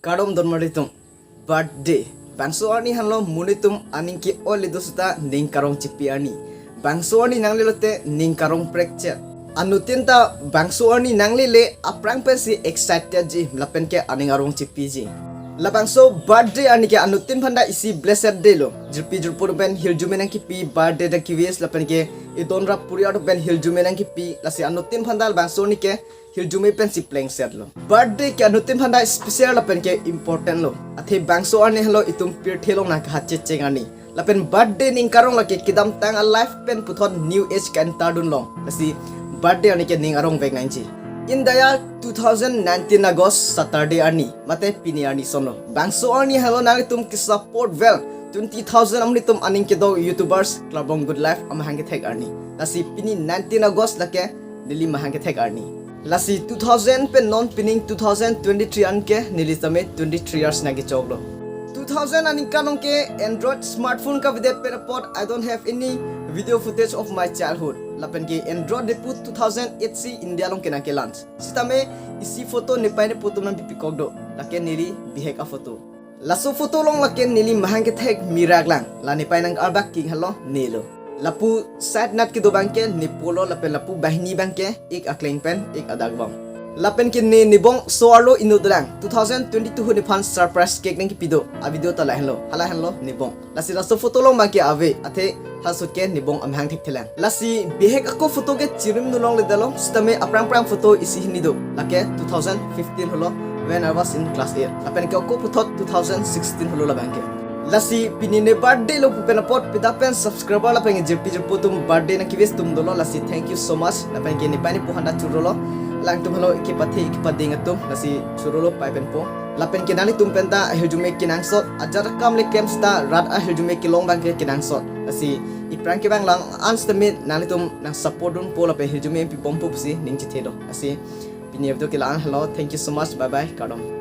Kadom don maritum birthday bangso ani hanlo munitum aninki oli dosuta ning karong cipi ani bangso ani nanglelote ning karong prekcer anutinta bangso ani nanglele aprang pensi excited ji mlapen ke aning arong cipi ji la bangso birthday ani ke anutin phanda isi blessed day lo jirpi jurpur ben hiljumenang ki pi birthday da kiwes lapen ke idonra puriado ben hiljumenang ki pi lasi anutin phanda bangso ni ke hiljume pen si playing set lo birthday ke anutin phanda special lapen ke important lo athe bangso ani halo itum pir thelong na ka hache chengani lapen birthday ning karong la ke kidam tang a life pen puthon new age kan tadun long lasi birthday ani ke ning arong vek nanchi in daya 2019 August Saturday ani mate pini ani sono bangso ani halo na tum ki support well 20,000 amni tum aning ke do youtubers clubong good life am hange thek arni lasi pini 19 August lake nili mahange thek arni lasi 2000 pe non pinning 2023 anke nili tame 23 years nagi choglo 2000 ani kanong ke android smartphone ka video pe report I don't have any video footage of my childhood lapen ke android de put 2008 si india long ke na ke launch sitame isi photo ne paine putum nan pipi kogdo lake nili bihek a photo laso photo long lake nili mahange thek miraglang la ne painang arbak king halo nilo lapu side nut ki do bangke ni polo lapen lapu bahini bangke ek akleng pen ek adagbam lapen ki ne nibong soarlo inudlang 2022 ni fan surprise cake nang ki pido a video ta lahlo hala hanlo nibong lasi laso photo long bangke ave athe hasut ke nibong amhang thek thelang lasi behek ako photo ke chirim nulong le dalo stame aprang prang photo isi hinido lake 2015 holo when I was in class 8 lapen ke ako puthot 2016 holo la bangke lasi pinine birthday lo pupena pot pidapen subscriber la pengen jirpi jirpu tum birthday na kiwes tum dolo lasi thank you so much la pengen ni pani puhanda churolo lang tum halo ikipati ikipading atum lasi churolo paipen po la pen kenali tum penta hiljume kinang sot ajar kam le kem sta rat a hiljume kilong bang ke kinang sot lasi iprang ke bang lang ans the mid nali tum nang support dun po la pe hiljume pi pompu si ning chi thedo lasi pinye do ke lang hello thank you so much bye bye kadom